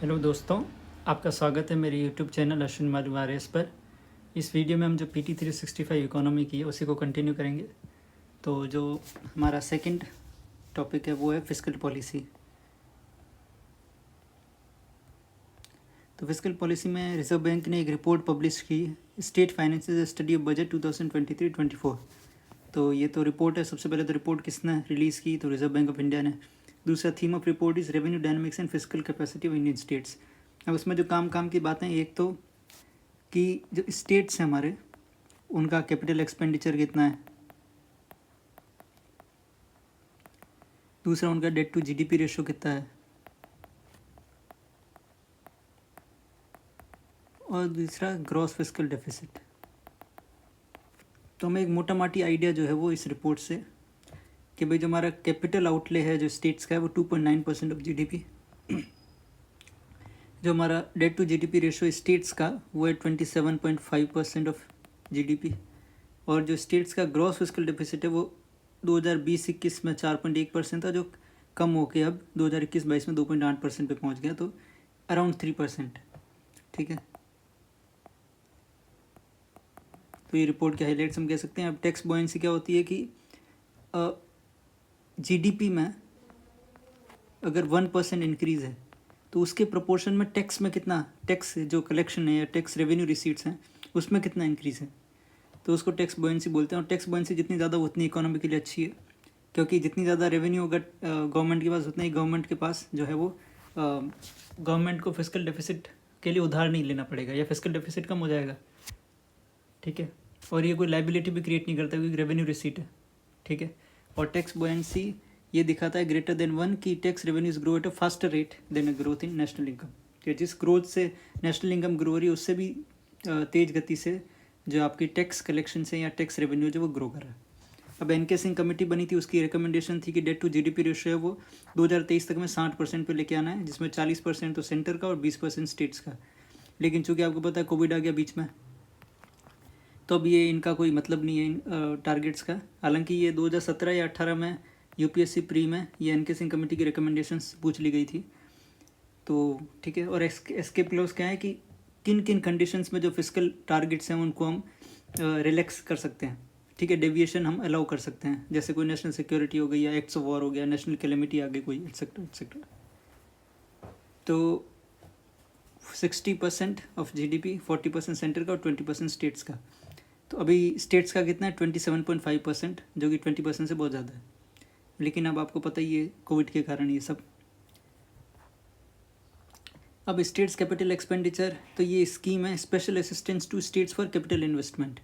Hello दोस्तों, आपका स्वागत है मेरे यूट्यूब चैनल अश्विन मालूमारेस पर। इस वीडियो में हम जो PT 365 इकोनॉमी की है उसी को कंटिन्यू करेंगे। तो जो हमारा सेकंड टॉपिक है वो है फिस्कल पॉलिसी। तो फिस्कल पॉलिसी में रिजर्व बैंक ने एक रिपोर्ट पब्लिश की, state finances study of budget 2023-24। तो ये तो रिपोर्ट है। सबसे पहले तो रिपोर्ट किसने रिलीज़ की? तो रिजर्व बैंक ऑफ इंडिया ने। दूसरा theme of report is revenue dynamics and fiscal capacity of Indian states. अब उसमें जो काम की बातें, एक तो कि जो स्टेट्स हैं हमारे, उनका कैपिटल एक्सपेंडिचर कितना है। दूसरा उनका डेट टू GDP रेशो कितना है। और दूसरा ग्रॉस फिस्कल डेफिसिट। तो हमें एक मोटा माटी आइडिया जो है वो इस रिपोर्ट से कि भाई जो हमारा कैपिटल आउटले है जो स्टेट्स का है वो 2.9% ऑफ GDP। जो हमारा debt to GDP ratio states का वो है 27.5% ऑफ GDP। और जो स्टेट्स का ग्रॉस फिस्कल डेफिसिट है वो 2020-21 में 4.1% था, जो कम होकर अब 2021-22 में 2.8% पे पहुंच गया, तो अराउंड 3%। ठीक है, तो ये रिपोर्ट के हाईलाइट्स हम कह सकते हैं। अब टैक्स बॉयंसी क्या होती है कि GDP में अगर 1% इंक्रीज़ है तो उसके प्रोपोर्शन में टैक्स में कितना, टैक्स जो कलेक्शन है या टैक्स रेवेन्यू रिसीट्स हैं उसमें कितना इंक्रीज़ है, तो उसको टैक्स बॉयंसी बोलते हैं। और टैक्स बॉयंसी जितनी ज़्यादा उतनी इकोनॉमी के लिए अच्छी है, क्योंकि जितनी ज़्यादा रेवेन्यू अगर गवर्नमेंट के पास, उतना ही गवर्नमेंट के पास जो है वो गवर्नमेंट को फिस्कल डेफिसिट के लिए उधार नहीं लेना पड़ेगा या फिस्कल डेफिसिट कम हो जाएगा। ठीक है, और ये कोई लाइबिलिटी भी क्रिएट नहीं करता क्योंकि रेवेन्यू रिसीट है। ठीक है, और टैक्स बॉयंसी ये दिखाता है ग्रेटर देन 1 की tax revenues grow at a faster rate than a growth in national income. कि जिस ग्रोथ से नेशनल इनकम ग्रो हो रही है उससे भी तेज़ गति से जो आपकी टैक्स कलेक्शन से या टैक्स रेवेन्यू जो वो ग्रो कर रहा है। अब NK सिंह कमेटी बनी थी, उसकी रिकमेंडेशन थी कि डेट टू GDP रेशियो है वो 2023 तक में 60% पे लेके आना है, जिसमें 40% तो सेंटर का और 20% स्टेट्स का। लेकिन चूंकि आपको पता है कोविड आ गया बीच में, तो अब ये इनका कोई मतलब नहीं है इन टारगेट्स का। हालांकि ये 2017 या 18 में UPSC प्री में ये NK सिंह कमेटी की रिकमेंडेशंस पूछ ली गई थी। तो ठीक है, और एस्केप क्लॉज क्या है कि किन किन कंडीशंस में जो फिस्कल टारगेट्स हैं उनको हम रिलैक्स कर सकते हैं। ठीक है, डेविएशन हम अलाउ कर सकते हैं, जैसे कोई नेशनल सिक्योरिटी हो गई या एक्ट्स ऑफ वॉर हो गया, नेशनल कैलेमिटी आ गई कोई, एटसेट्रा एटसेट्रा। तो 60% ऑफ GDP, 40% सेंटर का और 20% स्टेट्स का। तो अभी स्टेट्स का कितना है 27.5%, जो कि 20% से बहुत ज़्यादा है। लेकिन अब आपको पता ही है कोविड के कारण ये सब। अब स्टेट्स कैपिटल एक्सपेंडिचर, तो ये स्कीम है special assistance to states for capital investment.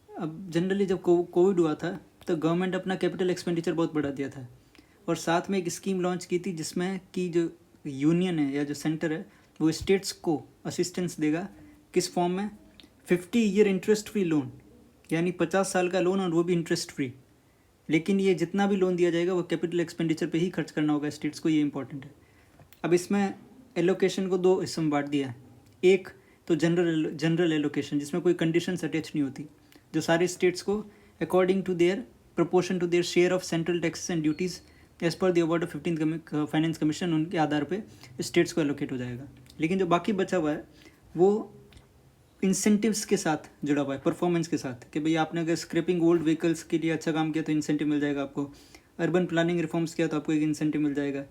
अब जनरली जब कोविड हुआ था तो गवर्नमेंट अपना कैपिटल एक्सपेंडिचर बहुत बढ़ा दिया था, और साथ में एक स्कीम लॉन्च की थी जिसमें कि जो यूनियन है या जो सेंटर है वो स्टेट्स को असिस्टेंस देगा। किस फॉर्म में? 50 ईयर इंटरेस्ट फ्री लोन, यानी 50 साल का लोन और वो भी इंटरेस्ट फ्री। लेकिन ये जितना भी लोन दिया जाएगा वो कैपिटल एक्सपेंडिचर पे ही खर्च करना होगा स्टेट्स को, ये इंपॉर्टेंट है। अब इसमें एलोकेशन को 2 हिस्सों में बांट दिया है। एक तो जनरल एलोकेशन, जिसमें कोई कंडीशंस अटैच नहीं होती, जो सारे स्टेट्स को according to their proportion to their share of central taxes and duties as per the award of 15th finance commission, उनके आधार पे स्टेट्स को एलोकेट हो जाएगा। लेकिन जो बाकी बचा हुआ है वो इंसेंटिव्स के साथ जुड़ा हुआ है, परफॉर्मेंस के साथ, कि भाई आपने अगर स्क्रैपिंग ओल्ड व्हीकल्स के लिए अच्छा काम किया तो इंसेंटिव मिल जाएगा आपको। अर्बन प्लानिंग रिफॉर्म्स किया तो आपको एक इंसेंटिव मिल जाएगा।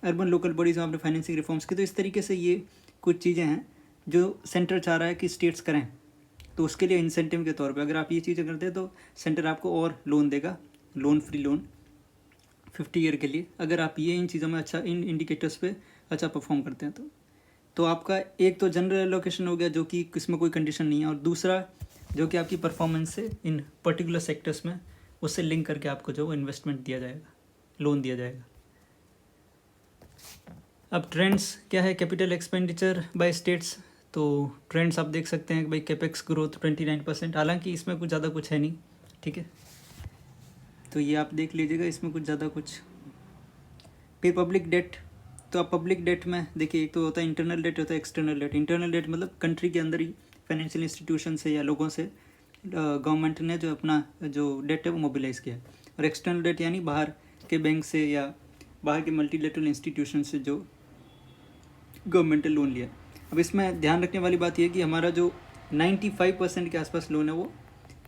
अर्बन लोकल बॉडीज़ में आपने फाइनेंसिंग रिफॉर्म्स की, तो इस तरीके से ये कुछ चीज़ें हैं जो सेंटर चाह रहा है कि स्टेट्स करें। तो उसके लिए इंसेंटिव के तौर पे अगर आप ये चीज़ें करते हैं तो सेंटर आपको और लोन देगा, लोन फ्री लोन 50 ईयर के लिए, अगर आप ये इन चीज़ों में अच्छा, इन इंडिकेटर्स पे अच्छा परफॉर्म करते हैं। तो आपका एक तो जनरल एलोकेशन हो गया जो कि इसमें कोई कंडीशन नहीं है, और दूसरा जो कि आपकी परफॉर्मेंस से इन पर्टिकुलर सेक्टर्स में उससे लिंक करके आपको जो इन्वेस्टमेंट दिया जाएगा, लोन दिया जाएगा। अब ट्रेंड्स क्या है कैपिटल एक्सपेंडिचर बाय स्टेट्स, तो ट्रेंड्स आप देख सकते हैं कि भाई कैपेक्स ग्रोथ 29%, हालांकि इसमें कुछ ज़्यादा कुछ है नहीं। ठीक है, तो ये आप देख लीजिएगा, इसमें कुछ ज़्यादा कुछ। फिर पब्लिक डेट, तो आप पब्लिक डेट में देखिए, एक तो होता है इंटरनल डेट, होता है एक्सटर्नल डेट। इंटरनल डेट मतलब कंट्री के अंदर ही फाइनेंशियल इंस्टीट्यूशन से या लोगों से गवर्नमेंट ने जो अपना जो डेट है वो मोबिलाइज़ किया। और एक्सटर्नल डेट यानी बाहर के बैंक से या बाहर के मल्टीलेटरल इंस्टीट्यूशन से जो गवर्नमेंटल लोन लिया। अब इसमें ध्यान रखने वाली बात यह है कि हमारा जो 95% के आसपास लोन है वो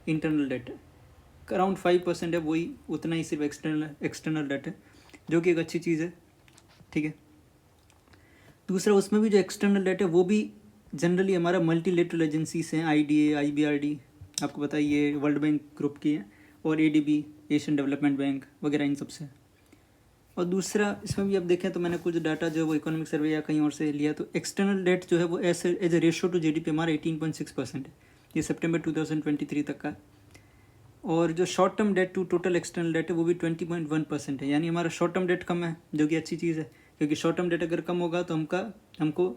इंटरनल डेट है, अराउंड 5% है, वही उतना ही सिर्फ एक्सटर्नल डेट है, जो कि एक अच्छी चीज़ है। ठीक है, दूसरा उसमें भी जो एक्सटर्नल डेट है वो भी जनरली हमारा मल्टीलेटरल एजेंसीज हैं, IDA, IBRD, आपको पता है ये वर्ल्ड बैंक ग्रुप की है, और ADB, एशियन डेवलपमेंट बैंक वगैरह, इन सब से। और दूसरा इसमें भी अब देखें तो मैंने कुछ डाटा जो है वो इकोनॉमिक सर्वे या कहीं और से लिया, तो एक्सटर्नल डेट जो है वो as a ratio to GDP हमारा 18.6% है, ये सितंबर 2023 तक का। और जो short term debt to total external debt है वो भी 20.1% है, यानी हमारा शॉर्ट टर्म डेट कम है, जो कि अच्छी चीज़ है, क्योंकि शॉर्ट टर्म डेट अगर कम होगा तो हमको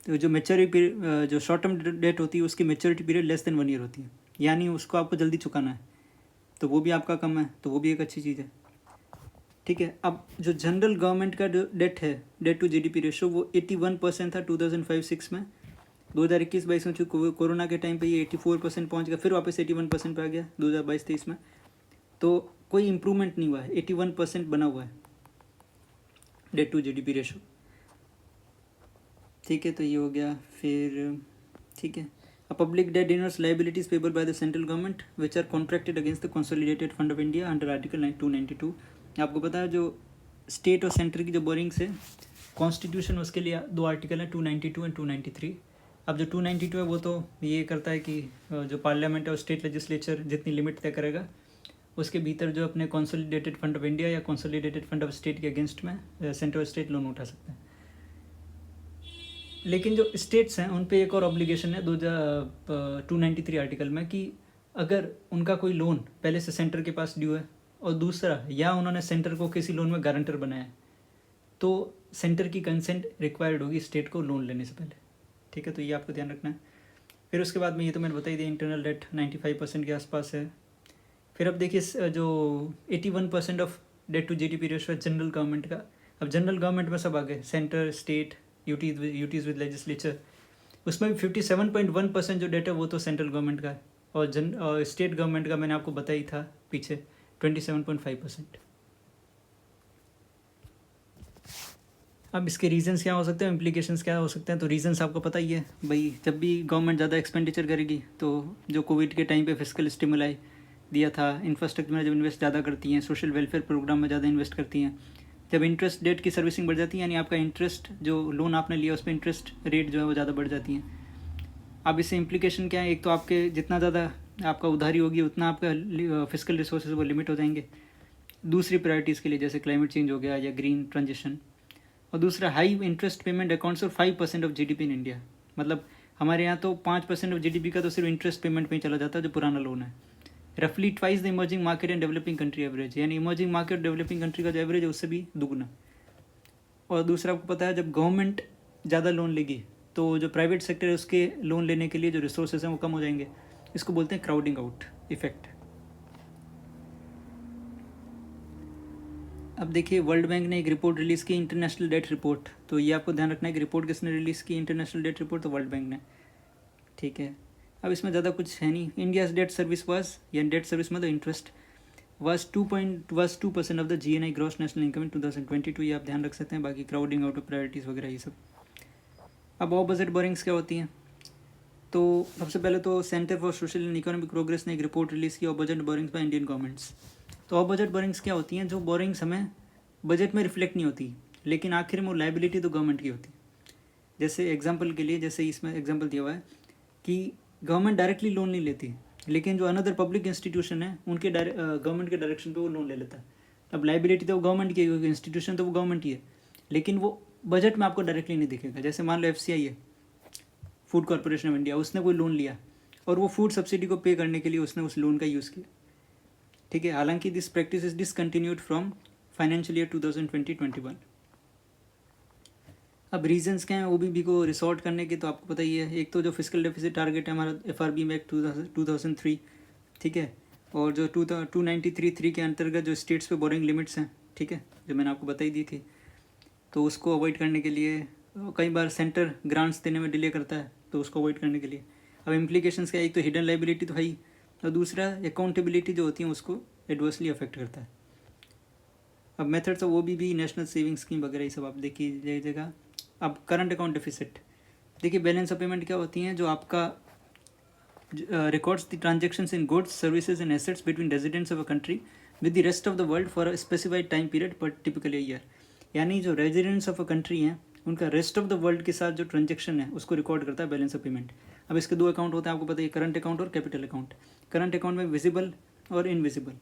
तो जो मेच्योरिटी पीरियड, जो शॉर्ट टर्म डेट होती है उसकी maturity period less than 1 year होती है, यानी उसको आपको जल्दी चुकाना है, तो वो भी आपका कम है, तो वो भी एक अच्छी चीज़ है। ठीक है, अब जो जनरल गवर्नमेंट का जो डेट है, डेट टू GDP रेशो, वो 81% था 2005-06 में। 2021-22 में चूँकि कोरोना के टाइम पे ये 84% पहुंच गया, फिर वापस 81% पे आ गया 2022-23 में, तो कोई इम्प्रूवमेंट नहीं हुआ है, 81% बना हुआ है डेट टू GDP रेशो। ठीक है, तो ये हो गया। फिर ठीक है, uh public debt denotes liabilities payable by the central government which are contracted against the consolidated fund of India under article 292। आपको पता है जो स्टेट और सेंटर की जो बोरिंग्स है कॉन्स्टिट्यूशन, उसके लिए 2 आर्टिकल हैं, 292 एंड 293। अब जो 292 है वो तो ये करता है कि जो पार्लियामेंट है और स्टेट लेजिस्लेचर जितनी लिमिट तय करेगा उसके भीतर जो अपने कंसोलिडेटेड फंड ऑफ इंडिया या कंसोलिडेटेड फंड ऑफ स्टेट के अगेंस्ट में सेंट्रल स्टेट लोन उठा सकते हैं। लेकिन जो स्टेट्स हैं उन पे एक और ऑब्लिगेशन है 293 आर्टिकल में, कि अगर उनका कोई लोन पहले से सेंटर के पास ड्यू है और दूसरा या उन्होंने सेंटर को किसी लोन में गारंटर बनाया है, तो सेंटर की कंसेंट रिक्वायर्ड होगी स्टेट को लोन लेने से पहले। ठीक है, तो ये आपको ध्यान रखना है। फिर उसके बाद में ये तो मैंने बता ही दिया, इंटरनल डेट 95% के आसपास है। फिर अब देखिए जो 81% of debt to GDP ratio है जनरल गवर्नमेंट का। अब जनरल गवर्नमेंट में सब आ गए, centre, state, UTs with legislature, उसमें भी 57.1% जो डेट है वो तो सेंट्रल गवर्नमेंट का है, और स्टेट गवर्नमेंट का मैंने आपको बताया ही था पीछे 27.5%। अब इसके रीजंस क्या हो सकते हैं, इम्प्लीकेशंस क्या हो सकते हैं, तो रीजंस आपको पता ही है भाई, जब भी गवर्नमेंट ज़्यादा एक्सपेंडिचर करेगी तो जो कोविड के टाइम पे फिस्कल स्टिमुलाई दिया था, इंफ्रास्ट्रक्चर में जब इन्वेस्ट ज़्यादा करती हैं, सोशल वेलफेयर प्रोग्राम में ज़्यादा इन्वेस्ट करती हैं, जब इंटरेस्ट डेट की सर्विसिंग बढ़ जाती है, यानी आपका इंटरेस्ट जो लोन आपने लिया उस पर इंटरेस्ट रेट जो है वो ज़्यादा बढ़ जाती हैं। अब इससे इम्प्लीकेशन क्या है, एक तो आपके जितना ज़्यादा आपका उधारी होगी उतना आपका फिस्कल रिसोर्सेज वो लिमिट हो जाएंगे दूसरी प्रायोरिटीज़ के लिए, जैसे क्लाइमेट चेंज हो गया या ग्रीन ट्रांजिशन। और दूसरा, high interest payment accounts for 5% of GDP in India, मतलब हमारे यहाँ तो 5% ऑफ GDP का तो सिर्फ इंटरेस्ट पेमेंट में ही चला जाता है जो पुराना लोन है। रफली twice the emerging market and developing country average, यानी इमर्जिंग मार्केट डेवलपिंग कंट्री का जो एवरेज है उससे भी दुगना। और दूसरा, आपको पता है जब गवर्नमेंट ज़्यादा लोन लेगी तो जो प्राइवेट सेक्टर है उसके लोन लेने के लिए जो रिसोर्सेज हैं वो कम हो जाएंगे, इसको बोलते हैं क्राउडिंग आउट इफेक्ट। अब देखिए, वर्ल्ड बैंक ने एक रिपोर्ट रिलीज़ की, इंटरनेशनल डेट रिपोर्ट, तो ये आपको ध्यान रखना है कि रिपोर्ट किसने रिलीज़ की, इंटरनेशनल डेट रिपोर्ट, तो वर्ल्ड बैंक ने। ठीक है, अब इसमें ज़्यादा कुछ है नहीं। इंडियाज़ डेट सर्विस वाज, या डेट सर्विस में तो interest was 2% of the GNI gross national income in 2022, ये आप ध्यान रख सकते हैं। बाकी क्राउडिंग आउट ऑफ प्रायोरिटीज़ वगैरह ये सब। अब ऑफ बजट बोरिंग्स क्या होती हैं, तो सबसे पहले तो centre for social and economic progress ने एक रिपोर्ट रिलीज़ की, of budget borings by Indian governments. तो ऑफ बजट बोरिंग्स क्या होती हैं, जो बोरिंग्स हमें बजट में रिफ्लेक्ट नहीं होती, लेकिन आखिर में वो लाइबिलिटी तो गवर्नमेंट की होती है। जैसे एग्जांपल के लिए, जैसे इसमें एग्जांपल दिया हुआ है कि गवर्नमेंट डायरेक्टली लोन नहीं लेती, लेकिन जो अनदर पब्लिक इंस्टीट्यूशन है उनके गवर्नमेंट के डायरेक्शन पे वो लोन ले लेता है। अब लाइबिलिटी तो गवर्नमेंट की है, इंस्टीट्यूशन तो वो गवर्नमेंट ही है, लेकिन वो बजट में आपको डायरेक्टली नहीं दिखेगा। जैसे मान लो FCI है, फूड कॉर्पोरेशन ऑफ इंडिया, उसने कोई लोन लिया और वो फूड सब्सिडी को पे करने के लिए उसने उस लोन का यूज़ किया। ठीक है, हालांकि this practice is discontinued from financial year 2020-21। अब रीजंस क्या हैं OBB को रिसॉर्ट करने के, तो आपको पता ही है, एक तो जो फिजिकल डेफिसिट टारगेट है हमारा FRB में 2003, ठीक है, और जो 293(3) के अंतर्गत जो स्टेट्स पे बोरिंग लिमिट्स हैं, ठीक है, जो मैंने आपको बताई दी थी, तो उसको अवॉइड करने के लिए कई बार सेंटर ग्रांट्स देने में डिले करता है, तो उसको अवॉइड करने के लिए। अब इम्प्लीकेशंस क्या है, एक तो हिडन लाइबिलिटी तो है ही, और दूसरा अकाउंटेबिलिटी जो होती है उसको एडवर्सली अफेक्ट करता है। अब methods of OBB, national saving scheme वगैरह ये सब आप देखिए जाएगा। अब करंट अकाउंट डेफिसिट, देखिए बैलेंस ऑफ पेमेंट क्या होती हैं, जो आपका records the transactions in goods, services and assets between residents of a country with the rest of the world for a specified time period पर typically a year। यानी जो residents of a country हैं उनका rest of the world के साथ जो transaction है उसको रिकॉर्ड करता है बैलेंस ऑफ पेमेंट। अब इसके दो अकाउंट होते हैं, आपको पता है, करंट अकाउंट और कैपिटल अकाउंट। करंट अकाउंट में विजिबल और इनविजिबल।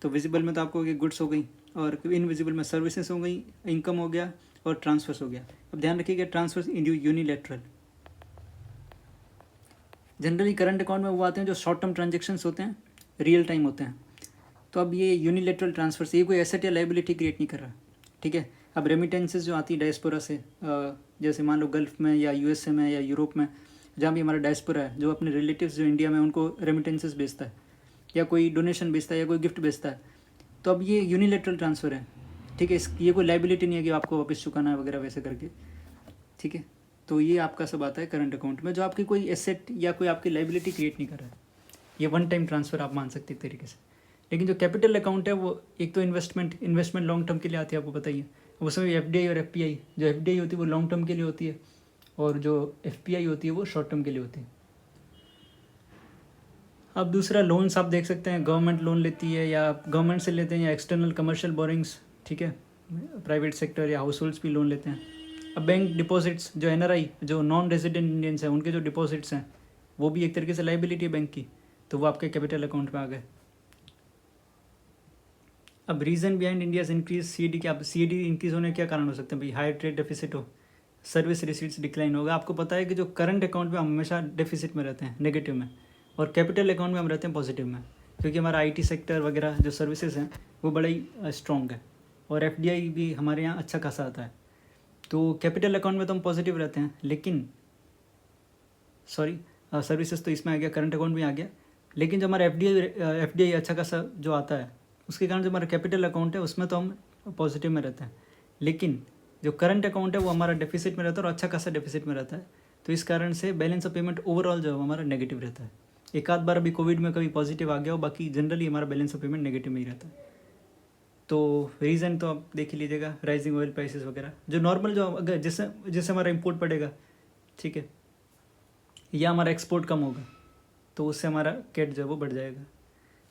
तो विजिबल में तो आपको गुड्स हो गई, और इनविजिबल में सर्विसेज हो गई, इनकम हो गया और ट्रांसफर्स हो गया। अब ध्यान रखिएगा, transfers unilateral. Generally current account में वो आते हैं जो शॉर्ट टर्म ट्रांजेक्शन्स होते हैं, रियल टाइम होते हैं। तो अब ये यूनिलेटरल ट्रांसफर से ये कोई एसेट या लाइबिलिटी क्रिएट नहीं कर रहा, ठीक है। अब रेमिटेंसेस जो आती है डायस्पोरा से, जैसे मान लो गल्फ़ में या यूएसए में या यूरोप में, जहाँ भी हमारा डायस्पोरा है, जो अपने रिलेटिव्स जो इंडिया में उनको रेमिटेंसेस भेजता है, या कोई डोनेशन भेजता है, या कोई गिफ्ट भेजता है, तो अब ये यूनिलेटरल ट्रांसफ़र है, ठीक है। ये कोई लाइबिलिटी नहीं है कि आपको वापस चुकाना है वगैरह वैसे करके, ठीक है। तो ये आपका सब आता है करंट अकाउंट में, जो आपकी कोई एसेट या कोई आपकी लाइबिलिटी क्रिएट नहीं कर रहा है। ये वन टाइम ट्रांसफ़र आप मान सकते एक तरीके से। लेकिन जो कैपिटल अकाउंट है वो एक तो इन्वेस्टमेंट लॉन्ग टर्म के लिए आती है, आपको बताइए। उसमें एफडीआई और एफपीआई, जो एफडीआई होती है वो लॉन्ग टर्म के लिए होती है, और जो एफपीआई होती है वो शॉर्ट टर्म के लिए होती है। अब दूसरा, लोन्स आप देख सकते हैं, गवर्नमेंट लोन लेती है, या गवर्नमेंट से लेते हैं, या एक्सटर्नल कमर्शियल बोरिंग्स, ठीक है। प्राइवेट सेक्टर या हाउस होल्ड्स भी लोन लेते हैं। अब बैंक डिपॉजिट्स, जो एनआरआई, जो नॉन रेजिडेंट इंडियंस हैं, उनके जो डिपॉजिट्स हैं वो भी एक तरीके से लाइबिलिटी है बैंक की, तो वो आपके कैपिटल अकाउंट में आ गए। अब reason behind India's increase CED के, आप सीईडी इंक्रीज होने के क्या कारण हो सकते हैं भाई? हायर ट्रेड डेफिसिट हो, सर्विस रिसीट्स डिक्लाइन होगा। आपको पता है कि जो करंट अकाउंट में हम हमेशा डेफिसिट में रहते हैं, नेगेटिव में, और कैपिटल अकाउंट में हम रहते हैं पॉजिटिव में, क्योंकि हमारा आईटी सेक्टर वगैरह जो सर्विसेज हैं वो बड़ा ही स्ट्रॉन्ग है, और एफडीआई भी हमारे यहाँ अच्छा खासा आता है। तो कैपिटल अकाउंट में तो हम पॉजिटिव रहते हैं, लेकिन सर्विसेज तो इसमें आ गया, करंट अकाउंट में आ गया, लेकिन जो हमारा एफडीआई अच्छा खासा जो आता है, उसके कारण जो हमारा कैपिटल अकाउंट है उसमें तो हम पॉजिटिव में रहते हैं, लेकिन जो करंट अकाउंट है वो हमारा डेफिसिट में रहता है, और अच्छा खासा डेफिसिट में रहता है। तो इस कारण से बैलेंस ऑफ पेमेंट ओवरऑल जो है हमारा नेगेटिव रहता है। एक आध बार अभी कोविड में कभी पॉजिटिव आ गया हो, बाकी जनरली हमारा बैलेंस ऑफ पेमेंट नेगेटिव में ही रहता है। तो रीज़न तो आप देख ही लीजिएगा, राइजिंग ऑयल प्राइसेस वगैरह, जो नॉर्मल जो अगर जिससे हमारा इंपोर्ट बढ़ेगा, ठीक है, या हमारा एक्सपोर्ट कम होगा, तो उससे हमारा कैट जो है वो बढ़ जाएगा।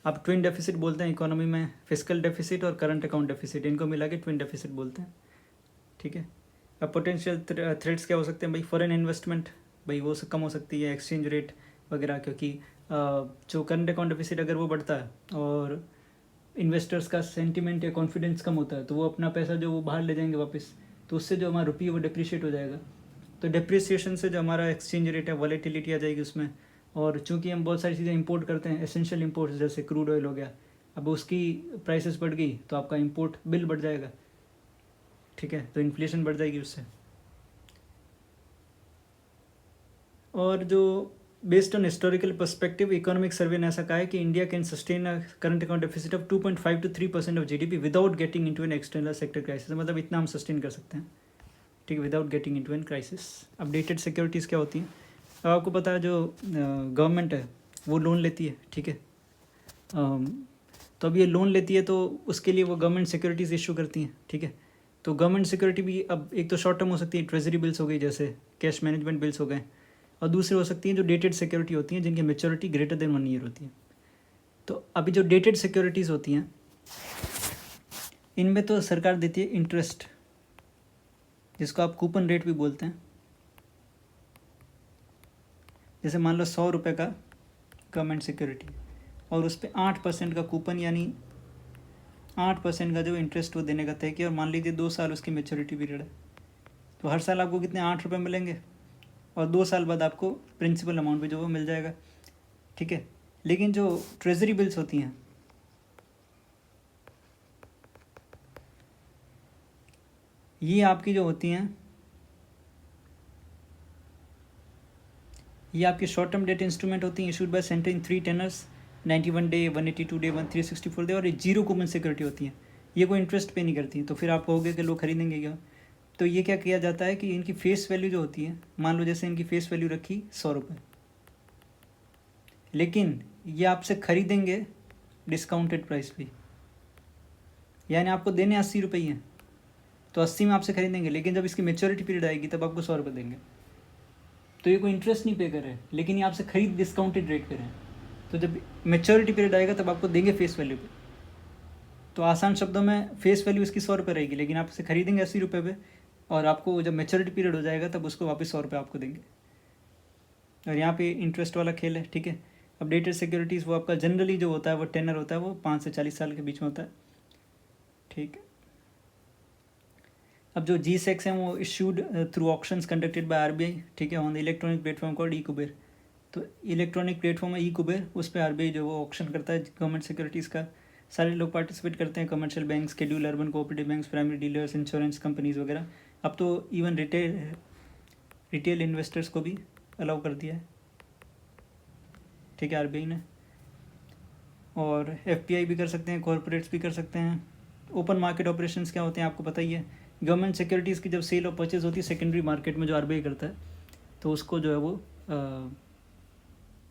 आप ट्विन डेफिसिट बोलते हैं इकोनॉमी में, फिस्कल डेफिसिट और करंट अकाउंट डेफिसिट, इनको मिला के ट्विन डेफिसिट बोलते हैं, ठीक है। अब पोटेंशियल थ्रेट्स क्या हो सकते हैं भाई? फॉरेन इन्वेस्टमेंट, भाई वो कम हो सकती है, एक्सचेंज रेट वगैरह, क्योंकि जो करंट अकाउंट डेफिसिट अगर वो बढ़ता है और इन्वेस्टर्स का सेंटिमेंट या कॉन्फिडेंस कम होता है, तो वो अपना पैसा जो वो बाहर ले जाएंगे वापस, तो उससे जो हमारा रुपये वो डिप्रिशिएट हो जाएगा। तो डिप्रिसिएशन से जो हमारा एक्सचेंज रेट है, वॉलेटिलिटी आ जाएगी उसमें। और चूंकि हम बहुत सारी चीज़ें इंपोर्ट करते हैं, एसेंशियल इंपोर्ट्स, जैसे क्रूड ऑयल हो गया, अब उसकी प्राइसेस बढ़ गई तो आपका इंपोर्ट बिल बढ़ जाएगा, ठीक है, तो इन्फ्लेशन बढ़ जाएगी उससे। और जो based on historical perspective, economic survey ने ऐसा कहा है कि India can sustain a current account deficit of 2.5 to 3% of जीडीपी without getting into an external sector crisis. मतलब इतना हम सस्टेन कर सकते हैं, ठीक है, without getting into an crisis. Updated securities क्या होती हैं? अब आपको पता है जो गवर्नमेंट है वो लोन लेती है, ठीक है। तो अब ये लोन लेती है तो उसके लिए वो गवर्नमेंट सिक्योरिटीज़ इशू करती हैं, ठीक है। तो गवर्नमेंट सिक्योरिटी भी अब एक तो शॉर्ट टर्म हो सकती है, ट्रेजरी बिल्स हो गई, जैसे कैश मैनेजमेंट बिल्स हो गए, और दूसरी हो सकती हैं जो डेटेड सिक्योरिटी होती हैं, जिनकी मेच्योरिटी ग्रेटर देन 1 ईयर होती है। तो अभी जो डेटेड सिक्योरिटीज़ होती हैं इनमें तो सरकार देती है इंटरेस्ट, जिसको आप कूपन रेट भी बोलते हैं। जैसे मान लो 100 रुपये का गवर्नमेंट सिक्योरिटी, और उस पर 8% का कूपन, यानी 8% का जो इंटरेस्ट वो देने का तय किया, और मान लीजिए 2 साल उसकी मेच्योरिटी पीरियड है, तो हर साल आपको कितने 8 रुपये मिलेंगे, और 2 साल बाद आपको प्रिंसिपल अमाउंट भी जो वो मिल जाएगा, ठीक है। लेकिन जो ट्रेजरी बिल्स होती हैं, ये आपकी जो होती हैं, ये आपकी शॉर्ट टर्म डेट इंस्ट्रूमेंट होती हैं, issued by centre in 3 टेनर्स, 91 day, 182 day, 364 day, और ये जीरो कूपन सिक्योरिटी होती हैं। ये कोई इंटरेस्ट पे नहीं करती हैं। तो फिर आप कहोगे कि लोग खरीदेंगे क्या? तो ये क्या किया जाता है कि इनकी फेस वैल्यू जो होती है, मान लो जैसे इनकी फेस वैल्यू रखी 100 रुपये, लेकिन ये आपसे खरीदेंगे डिस्काउंटेड प्राइस पे, यानी आपको देने 80 रुपये हैं, तो 80 में आपसे खरीदेंगे, लेकिन जब इसकी मेच्योरिटी पीरियड आएगी तब आपको 100 रुपये देंगे। तो ये कोई इंटरेस्ट नहीं पे कर रहे हैं, लेकिन ये आपसे खरीद डिस्काउंटेड रेट पे रहे हैं। तो जब मेच्योरिटी पीरियड आएगा तब आपको देंगे फेस वैल्यू पे। तो आसान शब्दों में फेस वैल्यू इसकी 100 रुपये रहेगी, लेकिन आपसे खरीदेंगे 80 रुपये पे, और आपको जब मेच्योरिटी पीरियड हो जाएगा तब उसको वापस 100 रुपये आपको देंगे। और यहाँ पे इंटरेस्ट वाला खेल है, ठीक है। अब डेटेड सिक्योरिटीज़ वो आपका जनरली जो होता है वो टेनर होता है, वो 5 से 40 साल के बीच में होता है, ठीक है। अब जो G-Secs हैं वो issued through auctions conducted by RBI, ठीक है, on the electronic platform called ई-कुबेर। तो इलेक्ट्रॉनिक प्लेटफॉर्म है ई-कुबेर, उस पर RBI जो वो ऑक्शन करता है गवर्नमेंट सिक्योरिटीज़ का। सारे लोग पार्टिसिपेट करते हैं, commercial bank, schedule urban cooperative banks, primary dealers, insurance companies वगैरह। अब तो इवन रिटेल इन्वेस्टर्स को भी अलाउ कर दिया है, ठीक है, RBI ने। और FPI भी कर सकते हैं, कॉरपोरेट्स भी कर सकते हैं। ओपन मार्केट ऑपरेशंस क्या होते हैं आपको पता ही है। गवर्नमेंट सिक्योरिटीज़ की जब सेल और परचेज होती है सेकेंडरी मार्केट में, जो RBI करता है, तो उसको जो है वो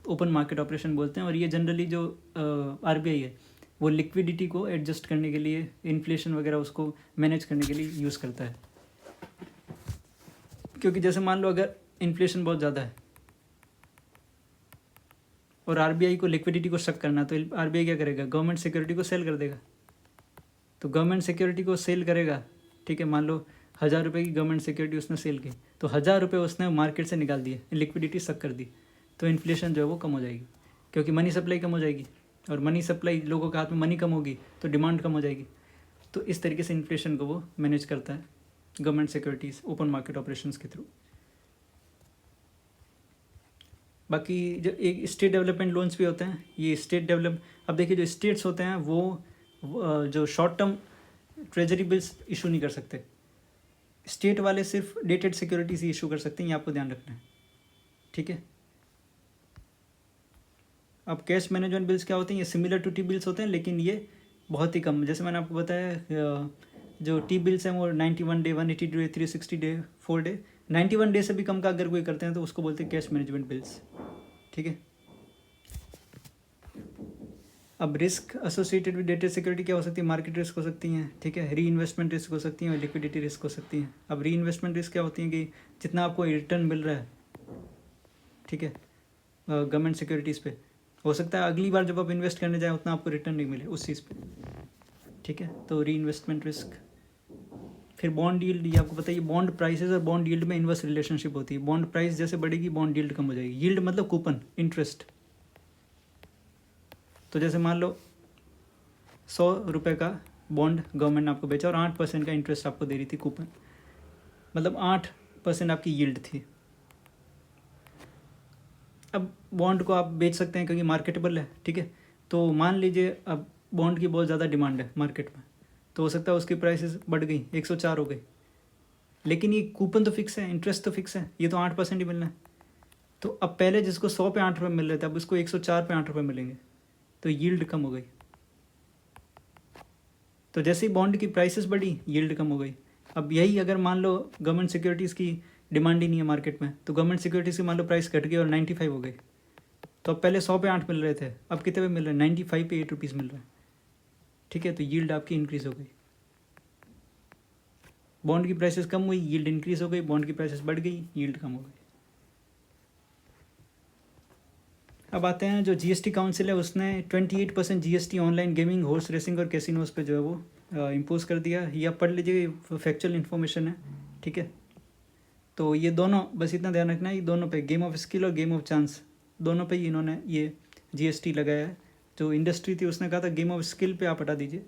ओपन मार्केट ऑपरेशन बोलते हैं। और ये जनरली जो RBI है वो लिक्विडिटी को एडजस्ट करने के लिए, इन्फ्लेशन वगैरह उसको मैनेज करने के लिए यूज़ करता है। क्योंकि जैसे मान लो अगर इन्फ्लेशन बहुत ज़्यादा है और RBI को लिक्विडिटी को शक करना, तो RBI क्या करेगा, गवर्नमेंट सिक्योरिटी को सेल कर देगा। तो गवर्नमेंट सिक्योरिटी को सेल करेगा, ठीक है, मान लो 1000 रुपये की गवर्नमेंट सिक्योरिटी उसने सेल की, तो 1000 रुपये उसने मार्केट से निकाल दिए, लिक्विडिटी शक कर दी, तो इन्फ्लेशन जो है वो कम हो जाएगी, क्योंकि मनी सप्लाई कम हो जाएगी, और मनी सप्लाई, लोगों के हाथ में मनी कम होगी तो डिमांड कम हो जाएगी। तो इस तरीके से इन्फ्लेशन को वो मैनेज करता है government securities open market operations के थ्रू। बाकी जो एक स्टेट डेवलपमेंट लोन्स भी होते हैं, ये स्टेट डेवलप, अब देखिए जो स्टेट्स होते हैं वो जो short term treasury bills issue नहीं कर सकते, स्टेट वाले सिर्फ डेटेड सिक्योरिटीज ही इशू कर सकते हैं, ये आपको ध्यान रखना है, ठीक है। अब कैश मैनेजमेंट बिल्स क्या होते हैं, ये सिमिलर टू टी बिल्स होते हैं, लेकिन ये बहुत ही कम, जैसे मैंने आपको बताया जो टी बिल्स हैं वो 91 day, 180 day, 360 day, 4 day, 91 day से भी कम का अगर कोई करते हैं तो उसको बोलते हैं कैश मैनेजमेंट बिल्स, ठीक है। अब risk associated with dated security क्या हो सकती है, मार्केट रिस्क हो सकती हैं, ठीक है, री इन्वेस्टमेंट रिस्क हो सकती हैं, और लिक्विडिटी रिस्क हो सकती हैं। अब री इन्वेस्टमेंट रिस्क क्या होती है कि जितना आपको रिटर्न मिल रहा है, ठीक है, गवर्नमेंट सिक्योरिटीज़ पे, हो सकता है अगली बार जब आप इन्वेस्ट करने जाए उतना आपको रिटर्न नहीं मिले उस चीज़ पे, ठीक है, तो री इन्वेस्टमेंट रिस्क। फिर बॉन्ड यील्ड, ये आपको पता है, बॉन्ड प्राइसेस और बॉन्ड यील्ड में इन्वर्स रिलेशनशिप होती है। बॉन्ड प्राइस जैसे बढ़ेगी बॉन्ड यील्ड कम हो जाएगी। यील्ड मतलब कूपन, इंटरेस्ट। तो जैसे मान लो 100 रुपये का बॉन्ड गवर्नमेंट ने आपको बेचा और 8% का इंटरेस्ट आपको दे रही थी कूपन, मतलब 8% आपकी यील्ड थी। अब बॉन्ड को आप बेच सकते हैं क्योंकि मार्केटेबल है, ठीक है। तो मान लीजिए अब बॉन्ड की बहुत ज़्यादा डिमांड है मार्केट में, तो हो सकता है उसकी प्राइसेस बढ़ गई, 104 हो गई, लेकिन ये कूपन तो फिक्स है, इंटरेस्ट तो फिक्स है, ये तो 8% ही मिलना है। तो अब पहले जिसको 100 पे 8 रुपये मिल रहे थे, अब उसको 104 पे 8 रुपये मिलेंगे, तो यील्ड कम हो गई। तो जैसे ही बॉन्ड की प्राइसेस बढ़ी, यील्ड कम हो गई। अब यही अगर मान लो गवर्नमेंट सिक्योरिटीज़ की डिमांड ही नहीं है मार्केट में, तो गवर्नमेंट सिक्योरिटीज़ की मान लो प्राइस घट गई और 95 हो गई, तो अब पहले 100 पे 8 मिल रहे थे, अब कितने पे मिल रहे हैं, 95 पे 8 रुपीज़ मिल रहा है, ठीक है। तो यील्ड आपकी इंक्रीज़ हो गई, बॉन्ड की प्राइसेस कम हुई, यील्ड इंक्रीज़ हो गई, बॉन्ड की प्राइसेस बढ़ गई, यील्ड कम हो गई। अब आते हैं जो GST काउंसिल है, उसने 28% GST online gaming, horse racing और कैसीनोज पे जो है वो इम्पोज कर दिया। ये आप पढ़ लीजिए, फैक्चुअल इन्फॉर्मेशन है, ठीक है। तो ये दोनों, बस इतना ध्यान रखना है, ये दोनों पे, गेम ऑफ स्किल और गेम ऑफ चांस, दोनों पे ही इन्होंने ये GST लगाया है। जो इंडस्ट्री थी उसने कहा था गेम ऑफ स्किल पे आप हटा दीजिए,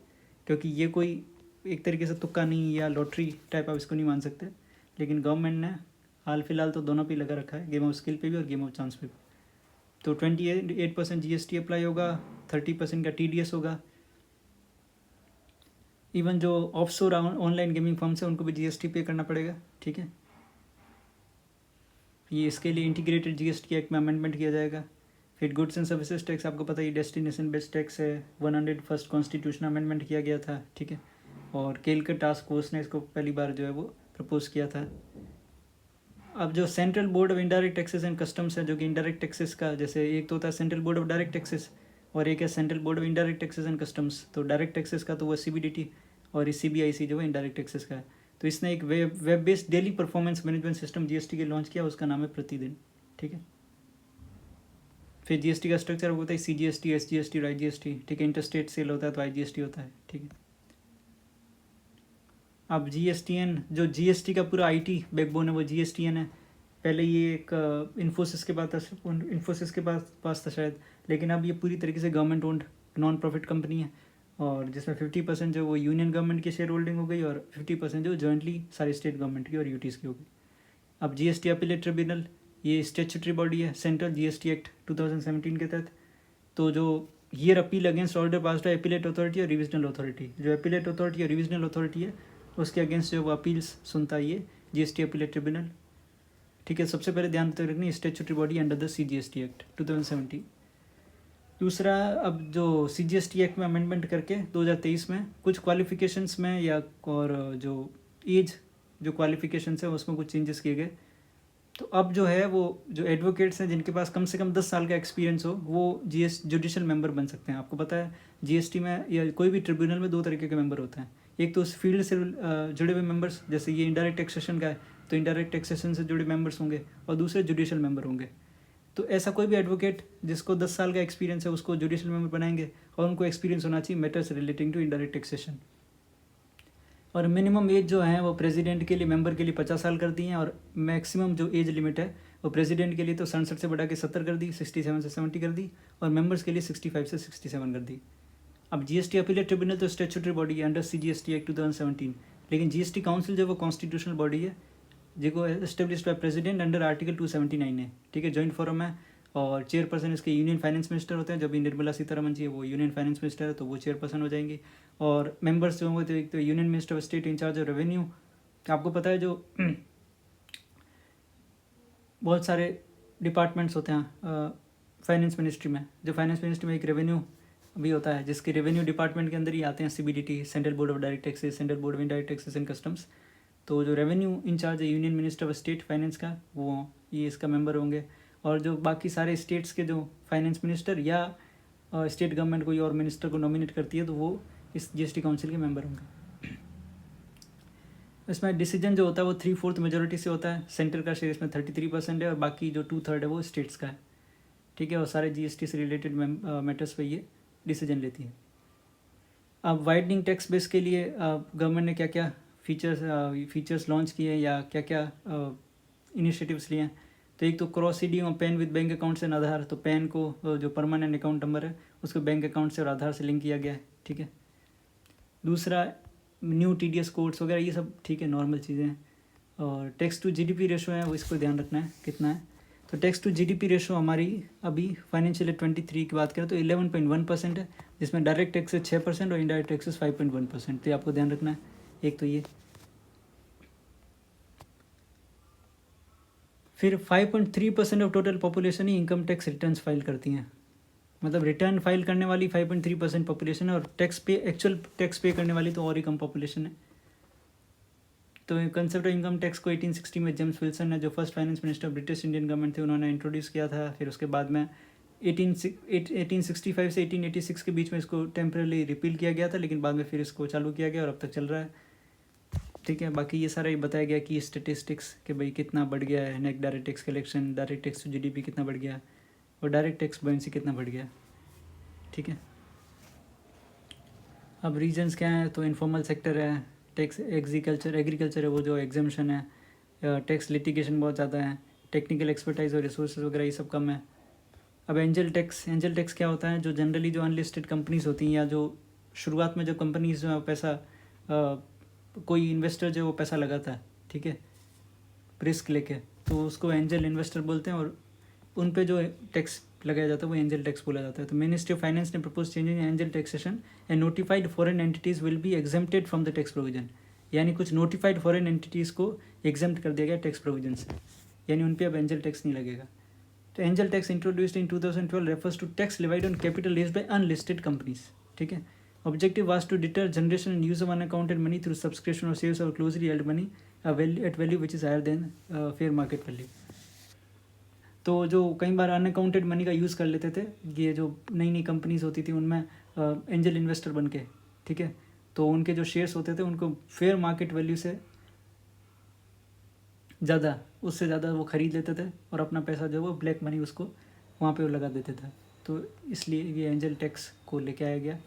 क्योंकि ये कोई एक तरीके से तुक्का नहीं या लॉटरी टाइप आप इसको नहीं मान सकते, लेकिन गवर्नमेंट ने हाल फिलहाल तो दोनों पे लगा रखा है, गेम ऑफ स्किल पे भी और गेम ऑफ चांस पे भी। तो 28% GST अप्लाई होगा, 30% का TDS होगा। इवन जो ऑफशोर ऑनलाइन गेमिंग फर्म्स है उनको भी GST पे करना पड़ेगा, ठीक है। ये इसके लिए इंटीग्रेटेड GST एक्ट में अमेंडमेंट किया जाएगा। फिर गुड्स एंड सर्विसेज टैक्स आपको पता ही डेस्टिनेशन बेस्ड टैक्स है, 101st कॉन्स्टिट्यूशन अमेंडमेंट किया गया था, ठीक है। और केलकर टास्क फोर्स ने इसको पहली बार जो है वो प्रपोज किया था। अब जो central board of indirect taxes and customs है, जो कि इनडायरेक्ट टैक्सेस का, जैसे एक तो होता है central board of direct taxes और एक है central board of indirect taxes and customs. तो डायरेक्ट टैक्सेस का तो वो CBDT और CBIC जो है इनडायरेक्ट टैक्सेस का है। तो इसने एक web based daily performance management system GST के लॉन्च किया, उसका नाम है प्रतिदिन। ठीक है, फिर जीएसटी का स्ट्रक्चर होता है सीजीएसटी, एसजीएसटी और आईजीएसटी। ठीक है, इंटरस्टेट सेल होता है तो आईजीएसटी होता है। ठीक है, अब जीएसटीएन, जो जीएसटी का पूरा आईटी बैकबोन है वो जीएसटीएन है। पहले ये एक इन्फोसिस के पास था शायद, लेकिन अब ये पूरी तरीके से government owned non profit company है, और जिसमें 50% जो वो यूनियन गवर्नमेंट की शेयर होल्डिंग हो गई और 50% जो जॉइंटली सारी स्टेट गवर्नमेंट की और यूटीज़ की हो गई। अब जीएसटी अपीलेट ट्रिब्यूनल, ये स्टेचुटरी बॉडी है सेंट्रल जीएसटी एक्ट 2017 के तहत। तो जो here appeal against order passed है अपीलेट अथॉरिटी और रिविजनल अथॉरिटी, जो अपीलेट अथॉरिटी और रिविजनल अथॉरिटी है उसके अगेंस्ट जो वो अपील्स सुनता है ये जीएसटी अपीलेट ट्रिब्यूनल। ठीक है, सबसे पहले ध्यान रखनी statutory body under the CGST act 2017। दूसरा, अब जो सीजीएसटी एक्ट में अमेंडमेंट करके 2023 में कुछ क्वालिफिकेशंस में या और जो एज जो क्वालिफिकेशंस है उसमें कुछ चेंजेस किए गए। तो अब जो है वो जो एडवोकेट्स हैं जिनके पास कम से कम 10 साल का एक्सपीरियंस हो वो जुडिशल मेंबर बन सकते हैं। आपको पता है जीएसटी में या कोई भी ट्रिब्यूनल में 2 तरीके के मेंबर होते हैं, एक तो उस फील्ड से जुड़े हुए मेंबर्स, जैसे ये इंडायरेक्ट टैक्सेशन का है तो इंडायरेक्ट टैक्सेशन से जुड़े मेंबर्स होंगे, और दूसरे जुडिशल मेंबर होंगे। तो ऐसा कोई भी एडवोकेट जिसको 10 साल का एक्सपीरियंस है उसको जुडिशल मेंबर बनाएंगे, और उनको एक्सपीरियंस होना चाहिए matters relating to indirect taxation. और मिनिमम एज जो है वो प्रेसिडेंट के लिए मेंबर के लिए 50 साल कर दी है, और मैक्सिमम जो एज लिमिट है वो प्रेसिडेंट के लिए तो 67 से बढ़ा के 70 कर दी, 67 से 70 कर दी, और मेंबर्स के लिए 65 से 67 कर दी। अब जीएसटी अपीलेट ट्रिब्यूनल तो स्टैट्यूटरी बॉडी है अंडर सीजीएसटी एक्ट 2017, लेकिन जीएसटी काउंसिल जो वो कॉन्स्टिट्यूशनल बॉडी है जो established by president under article 279 है। ठीक है, जॉइंट फोरम है, और चेयरपर्सन इसके यूनियन फाइनेंस मिनिस्टर होते हैं। जब भी निर्मला सीतारमन जी वो यूनियन फाइनेंस मिनिस्टर है तो वो चेयरपर्सन हो जाएंगी, और मेंबर्स जो होंगे तो एक तो union minister of state in charge of revenue. आपको पता है जो बहुत सारे डिपार्टमेंट्स होते हैं फाइनेंस मिनिस्ट्री में, जो फाइनेंस मिनिस्ट्री में एक रेवेन्यू भी होता है जिसके रेवेन्यू डिपार्टमेंट के अंदर ही आते हैं CBDT, central board of direct taxes, central board of indirect taxes and customs. तो जो रेवेन्यू इंचार्ज है union minister of state finance का, वो ये इसका मेंबर होंगे। और जो बाकी सारे स्टेट्स के जो फाइनेंस मिनिस्टर या स्टेट गवर्नमेंट कोई और मिनिस्टर को नॉमिनेट करती है तो वो इस जीएसटी काउंसिल के मेंबर होंगे। इसमें डिसीजन जो होता है वो 3/4 मेजोरिटी से होता है। सेंटर का शेयर इसमें 33% है, और बाकी जो 2/3 है वो स्टेट्स का है। ठीक है, और सारे जीएसटी से रिलेटेड मैटर्स पे ये डिसीजन लेती है। अब वाइडनिंग टैक्स बेस के लिए गवर्नमेंट ने क्या क्या फीचर्स लॉन्च किए हैं या क्या क्या इनिशिएटिव्स लिए हैं। तो एक तो cross seeding of PAN with bank accounts and Aadhaar, तो पैन को जो परमानेंट अकाउंट नंबर है उसको बैंक अकाउंट से और आधार से लिंक किया गया है। ठीक है, दूसरा न्यू टीडीएस कोड्स वगैरह ये सब ठीक है, नॉर्मल चीज़ें हैं। और टैक्स टू जीडीपी रेशो है वो इसको ध्यान रखना है कितना है। तो टैक्स टू जीडीपी रेशो हमारी अभी फाइनेंशियल 23 की बात करें तो 11.1% है, जिसमें डायरेक्ट टैक्सेस 6% और इनडायरेक्ट टैक्सेस 5.1%। तो ये आपको ध्यान रखना है। एक तो ये, फिर 5.3% of total population he income tax returns file करती हैं। मतलब रिटर्न फाइल करने वाली 5.3% पॉपुलेशन है, और एक्चुअल टैक्स पे करने वाली तो और ही कम पॉपुलेशन है। तो कंसेप्ट ऑफ इनकम टैक्स को 1860 में जेम्स विल्सन ने, जो first finance minister of British Indian government थे, उन्होंने इंट्रोड्यूस किया था। फिर उसके बाद में 1865 से 1886 के बीच में इसको टेम्परली रिपील किया गया था, लेकिन बाद में फिर इसको चालू किया गया और अब तक चल रहा है। ठीक है, बाकी ये सारा बताया गया कि स्टेटिस्टिक्स कि भाई कितना बढ़ गया है net direct tax collection, direct tax to जीडीपी कितना बढ़ गया, और डायरेक्ट टैक्स बॉयंसी कितना बढ़ गया। ठीक है, अब रीजन्स क्या हैं, तो इनफॉर्मल सेक्टर है, टैक्स एग्रीकल्चर है वो जो एग्जामेशन है, टैक्स लिटिगेशन बहुत ज़्यादा है, टेक्निकल एक्सपर्टाइज और रिसोर्सेज वगैरह ये सब कम है। अब एंजल टैक्स क्या होता है, जो जनरली जो अनलिस्टेड कंपनीज होती हैं या जो शुरुआत में जो कंपनीज में पैसा कोई इन्वेस्टर जो वो पैसा लगाता है, ठीक है, रिस्क लेके, तो उसको एंजल इन्वेस्टर बोलते हैं, और उन पे जो टैक्स लगाया जाता है वो एंजल टैक्स बोला जाता है। तो मिनिस्ट्री ऑफ फाइनेंस ने propose changing angel taxation and notified foreign entities will be exempted from the tax provision, यानी कुछ नोटिफाइड फॉरेन एंटिटीज़ को एग्जेम्प्ट कर दिया गया टैक्स प्रोविजन से, यानी उन पे अब एंजल टैक्स नहीं लगेगा। तो angel tax introduced in 2012 refers to tax levied on capital raised by unlisted companies. ठीक है, objective was to deter generation and use of unaccounted money through subscription और sales of closely held money at value which is higher than fair market value. तो जो कई बार unaccounted money का use कर लेते थे ये जो नई नई कंपनीज होती थी उनमें एंजल इन्वेस्टर बन के, ठीक है, तो उनके जो शेयर्स होते थे उनको फेयर मार्केट वैल्यू से ज़्यादा, उससे ज़्यादा वो ख़रीद लेते थे और अपना पैसा जो वो ब्लैक मनी उसको वहाँ पे वो लगा देते थे। तो इसलिए ये एंजल टैक्स को लेके आया गया।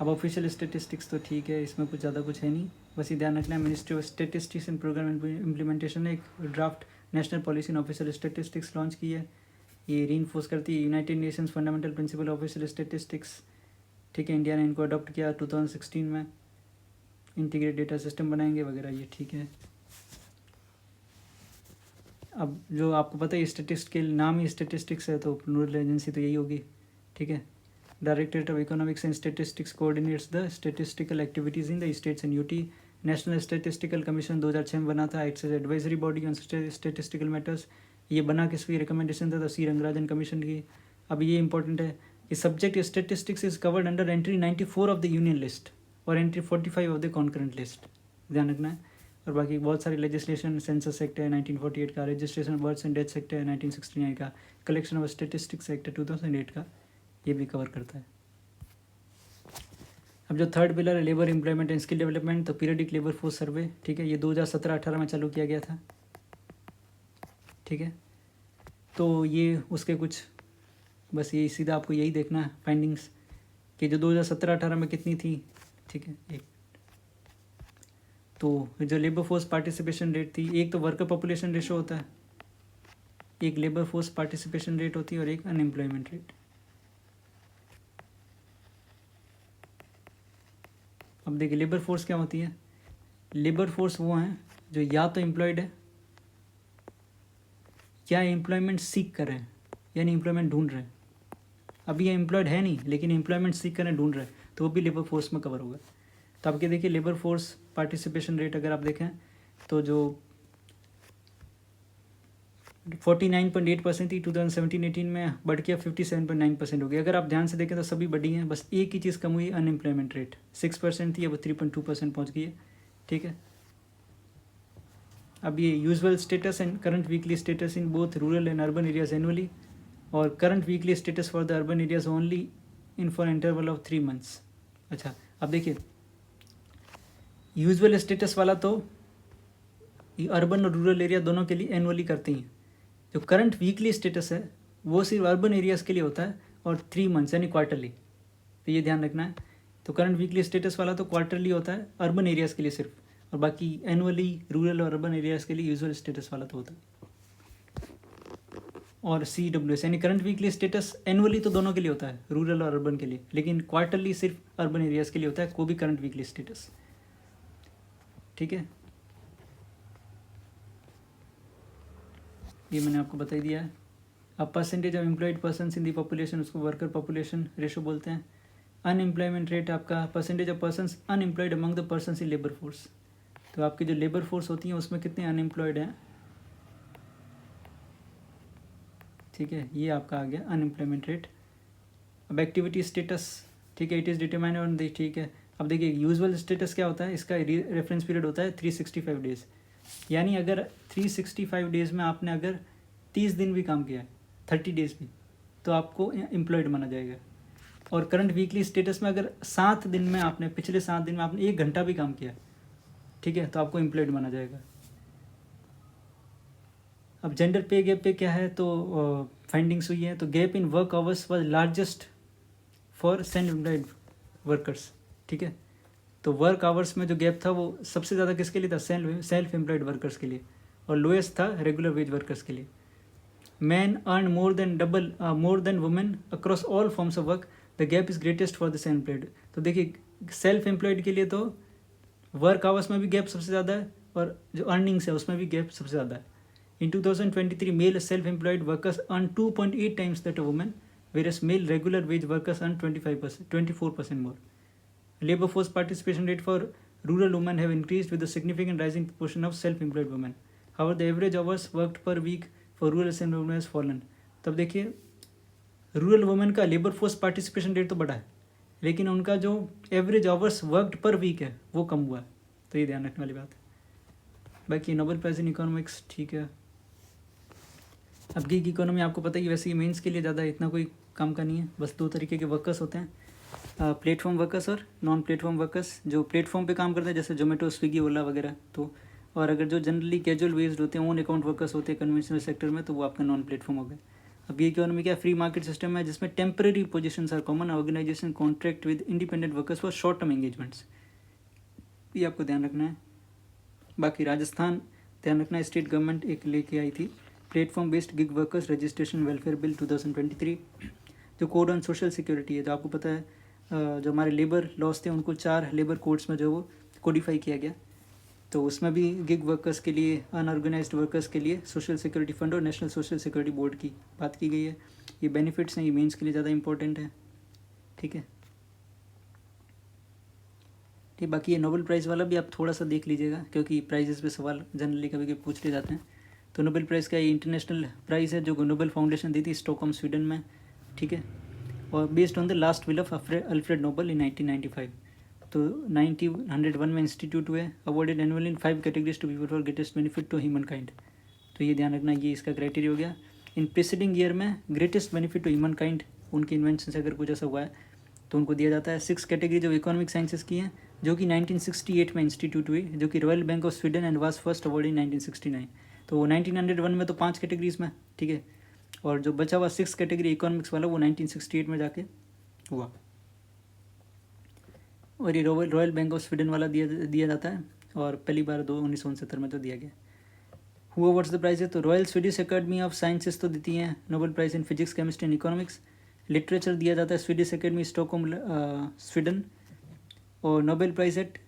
अब ऑफिशियल स्टेटिस्टिक्स तो ठीक है, इसमें कुछ ज़्यादा कुछ है नहीं, बस ये ध्यान रखना है ministry of statistics and programme implementation ने एक draft national policy in official statistics launch की है। ये रीइंफोर्स करती है United Nations fundamental principle official statistics. ठीक है, इंडिया ने इनको अडॉप्ट किया 2016 में, इंटीग्रेट डेटा सिस्टम बनाएंगे वगैरह, ये ठीक है। अब जो आपको पता है स्टेटिस्ट के नाम ही स्टेटिस्टिक्स है, तो नोडल एजेंसी तो यही होगी। ठीक है, directorate of economics and statistics coordinates the statistical activities in the states and UT. National statistical commission 2006 में बना था, acts as advisory body on statistical matters. ये बना किसकी रिकमेंडेशन था? सी रंगराजन कमीशन की। अब ये इंपॉर्टेंट है कि subject statistics is covered under entry 94 of the union list और entry 45 of the concurrent list, ध्यान रखना है। और बाकी बहुत सारी लेजिस्लेशन, सेंसस एक्ट है 1948 का, registration births and deaths act है 1969 का, कलेक्शन ऑफ स्टेटिस्टिक्स एक्ट है 2008 का, ये भी कवर करता है। अब जो थर्ड पिलर है labour employment and skill development, तो पीरियडिक लेबर फोर्स सर्वे, ठीक है, ये 2017-18 में चालू किया गया था। ठीक है, तो ये उसके कुछ बस ये सीधा आपको यही देखना है फाइंडिंग्स कि जो 2017-18 में कितनी थी। ठीक है, एक तो जो लेबर फोर्स पार्टिसिपेशन रेट थी, एक तो वर्कर पॉपुलेशन रेशो होता है, एक लेबर फोर्स पार्टिसिपेशन रेट होती है और एक अनएम्प्लॉयमेंट रेट। अब देखिए लेबर फोर्स क्या होती है। लेबर फोर्स वो हैं जो या तो एम्प्लॉयड है या एम्प्लॉयमेंट सीख कर रहे हैं, यानी एम्प्लॉयमेंट ढूंढ रहे हैं। अभी ये एम्प्लॉयड है नहीं लेकिन एम्प्लॉयमेंट सीख कर रहे हैं, ढूंढ रहे हैं, तो वो भी लेबर फोर्स में कवर होगा। तो आपके देखिए लेबर फोर्स पार्टिसिपेशन रेट अगर आप देखें तो जो 49.8% थी 2017-18 में, बढ़ के 57.9% हो गई। अगर आप ध्यान से देखें तो सभी बढ़ी हैं, बस एक ही चीज़ कम हुई, अनएम्प्लॉयमेंट रेट 6% थी, अब 3.2% पहुँच गई है। ठीक है, अब ये usual status and current weekly status in both rural and urban areas annually, और current weekly status for the urban areas only in for interval of 3 months। अच्छा, अब देखिए यूजुअल स्टेटस वाला तो अर्बन और रूरल एरिया दोनों के लिए एनुअली करते हैं। जो करंट वीकली स्टेटस है वो सिर्फ अर्बन एरियाज़ के लिए होता है और 3 months यानी क्वार्टरली, तो ये ध्यान रखना है। तो करंट वीकली स्टेटस वाला तो क्वार्टरली होता है अर्बन एरियाज़ के लिए सिर्फ, और बाकी एनुअली रूरल और अर्बन एरियाज़ के लिए यूजुअल स्टेटस वाला तो होता है। और CWS यानी करंट वीकली स्टेटस एनुअली तो दोनों के लिए होता है, रूरल और अर्बन के लिए, लेकिन क्वार्टरली सिर्फ अर्बन एरियाज़ के लिए होता है, कोई भी करंट वीकली स्टेटस। ठीक है, ये मैंने आपको बता ही दिया है। अब percentage of employed persons in the population, उसको वर्कर पॉपुलेशन रेशो बोलते हैं। अनएम्प्लॉयमेंट रेट आपका percentage of persons unemployed among the persons in labour force. तो आपकी जो लेबर फोर्स होती है उसमें कितने अनएम्प्लॉयड हैं। ठीक है, ये आपका आ गया अनएम्प्लॉयमेंट रेट। अब एक्टिविटी स्टेटस, ठीक है, it is determined on the, ठीक है। अब देखिए यूजुअल स्टेटस क्या होता है, इसका रेफरेंस पीरियड होता है 365 डेज़, यानी अगर 365 डेज़ में आपने अगर 30 दिन भी काम किया है, 30 डेज़ भी, तो आपको एम्प्लॉयड माना जाएगा। और करंट वीकली स्टेटस में अगर 7 दिन में आपने, पिछले 7 दिन में आपने 1 घंटा भी काम किया, ठीक है, तो आपको एम्प्लॉयड माना जाएगा। अब जेंडर पे गैप पे क्या है, तो फाइंडिंग्स हुई है, तो gap in work hours was largest for self employed workers. ठीक है, तो वर्क आवर्स में जो गैप था वो सबसे ज़्यादा किसके लिए था, सेल्फ एम्प्लॉयड वर्कर्स के लिए, और लोएस्ट था रेगुलर वेज वर्कर्स के लिए। Man earn more than women across all forms of work, the gap is greatest for the self employed. तो देखिए सेल्फ एम्प्लॉयड के लिए तो वर्क आवर्स में भी गैप सबसे ज़्यादा है और जो अर्निंग्स है उसमें भी गैप सबसे ज़्यादा है। In 2023, male self-employed workers earn 2.8 times that of women, whereas male regular wage workers earn 24% more. Labor force participation rate for rural women have increased with a significant rising proportion of self-employed women. However, the average hours worked per week for rural self-employed women has fallen. तब देखिए rural women का labour force participation rate तो बढ़ा है, लेकिन उनका जो average hours worked per week है वो कम हुआ है, तो ये ध्यान रखने वाली बात है। बाकी नोबेल प्राइज इन इकोनॉमिक्स, ठीक है। अब गिग इकोनॉमी आपको पता ही, वैसे ही मेंस के लिए ज़्यादा इतना कोई काम का नहीं है, बस 2 तरीके के वर्कर्स होते हैं, प्लेटफॉर्म वर्कर्स और नॉन प्लेटफॉर्म वर्कर्स। जो प्लेटफॉर्म पे काम करते हैं जैसे जोमेटो, स्विगी, ओला वगैरह, तो और अगर जो जनरली कैजुअल बेस्ड होते हैं, ओन अकाउंट वर्कर्स होते हैं कन्वेंशनल सेक्टर में, तो वो आपका नॉन प्लेटफॉर्म हो गया। अब ये इकोनॉमी क्या फ्री मार्केट सिस्टम है जिसमें temporary positions are common, organisation contract with independent workers for short term engagements, ये आपको ध्यान रखना है। बाकी राजस्थान ध्यान रखना है, स्टेट गवर्नमेंट एक लेके आई थी platform based gig workers registration welfare bill 2023। जो कोड ऑन सोशल सिक्योरिटी है, जो आपको पता है जो हमारे लेबर लॉज थे उनको 4 लेबर कोड्स में जो वो कोडिफाई किया गया, तो उसमें भी गिग वर्कर्स के लिए, अनऑर्गेनाइज्ड वर्कर्स के लिए सोशल सिक्योरिटी फंड और नेशनल सोशल सिक्योरिटी बोर्ड की बात की गई है। ये बेनिफिट्स हैं, ये मेंस के लिए ज़्यादा इंपॉर्टेंट है। ठीक है, ठीक। बाकी ये नोबेल प्राइज़ वाला भी आप थोड़ा सा देख लीजिएगा, क्योंकि प्राइजेस पे सवाल जनरली कभी कभी पूछ ले जाते हैं। तो नोबेल प्राइज़ का ये इंटरनेशनल प्राइज़ है जो नोबेल फाउंडेशन दी थी स्टॉकहोम स्वीडन में। ठीक है, और based on the last will of Alfred Nobel in 1995। तो 1901 में इंस्टीट्यूट हुए, awarded annually in 5 categories to people for greatest benefit to humankind. तो ये ध्यान रखना, ये इसका क्राइटेरिया हो गया। इन प्रीसीडिंग ईयर में greatest benefit to humankind, उनके इन्वेंशन से अगर कुछ ऐसा हुआ है तो उनको दिया जाता है। 6 कैटेगरी जो इकोनॉमिक साइंसेस की हैं, जो कि 1968 में इंस्टीट्यूट हुई, जो कि royal bank of Sweden and was first award in 1969। तो वो 1901 में तो 5 कैटेगरीज में, ठीक है, और जो बचा हुआ 6 कैटेगरी इकोनॉमिक्स वाला वो 1968 में जाके हुआ। और ये रॉयल बैंक ऑफ स्वीडन वाला दिया जाता है, और पहली बार 1969 में तो दिया गया। हु अवार्ड्स द प्राइज है, तो royal Swedish academy of sciences तो देती हैं Nobel prize in physics, chemistry and economics. Literature दिया जाता है स्वीडिश अकेडमी स्टॉकहोम स्वीडन, और Nobel prize at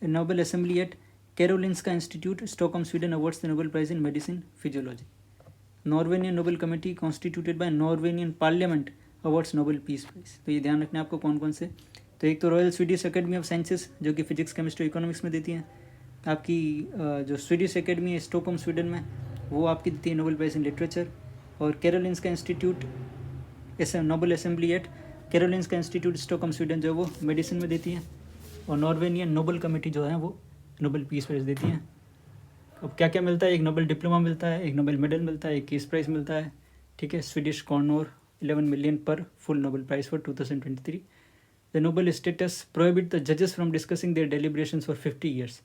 Nobel assembly at Karolinska institute Stockholm Sweden awards the Nobel prize in medicine physiology. Norwegian Nobel committee constituted by Norwegian parliament awards Nobel peace prize. तो ये ध्यान रखना है आपको कौन कौन से। तो एक तो royal Swedish academy of sciences जो कि फिजिक्स, केमिस्ट्री, इकोनॉमिक्स में देती हैं। आपकी जो स्वीडिश अकेडमी है स्टॉकहोम स्वीडन में, वो आपकी देती है नोबेल प्राइज इन लिटरेचर। और Karolinska institute Nobel assembly at Karolinska institute Stockholm Sweden जो है वो मेडिसिन में देती हैं। और नॉर्वेनियन नोबेल कमेटी जो है वो नोबेल पीस प्राइज देती हैं। अब क्या क्या मिलता है, एक नोबेल डिप्लोमा मिलता है, एक नोबेल मेडल मिलता है, एक केस प्राइज मिलता है। ठीक है, स्वीडिश कॉर्नोर 11 मिलियन पर full Nobel prize for 2023। The Nobel status prohibit the जजेस from discussing their deliberations for 50 years.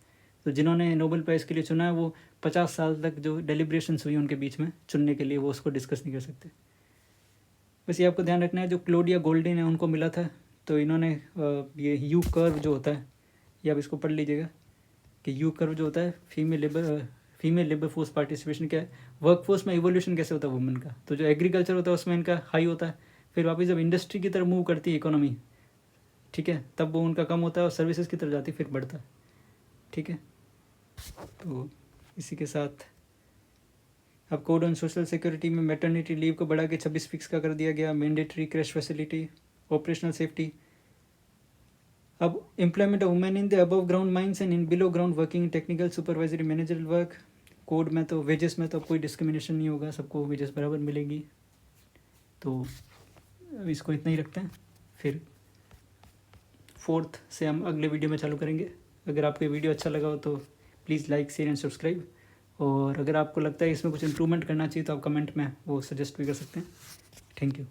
तो जिन्होंने नोबेल प्राइज़ के लिए चुना है वो 50 साल तक जो डेलिब्रेशंस हुई उनके बीच में चुनने के लिए वो उसको डिस्कस नहीं कर सकते। बस ये आपको ध्यान रखना है। जो क्लोडिया गोल्डिन है उनको मिला था, तो इन्होंने ये यू कर्व जो होता है, ये आप इसको पढ़ लीजिएगा कि यू कर्व जो होता है फीमेल लेबर फोर्स पार्टिसिपेशन क्या है, वर्क फोर्स में इवोल्यूशन कैसे होता है वुमेन का। तो जो एग्रीकल्चर होता है उसमें इनका हाई होता है, फिर वापस जब इंडस्ट्री की तरफ मूव करती है इकोनॉमी, ठीक है, तब वो उनका कम होता है और सर्विसेज की तरफ जाती है फिर बढ़ता है। ठीक है, तो इसी के साथ अब कोड ऑन सोशल सिक्योरिटी में मैटरनिटी लीव को बढ़ा के 26 वीक्स का कर दिया गया। Mandatory creche facility, operational safety. अब employment of women in the above ground mines and in below ground working technical supervisory managerial work. Code में तो वेजेस में तो कोई डिस्क्रिमिनेशन नहीं होगा, सबको वेजेस बराबर मिलेगी। तो अब इसको इतना ही रखते हैं, फिर 4th से हम अगले वीडियो में चालू करेंगे। अगर आपको ये वीडियो अच्छा लगा हो तो please like, share and subscribe. और अगर आपको लगता है इसमें कुछ इंप्रूवमेंट करना चाहिए तो आप कमेंट में वो सजेस्ट भी कर सकते हैं। Thank you.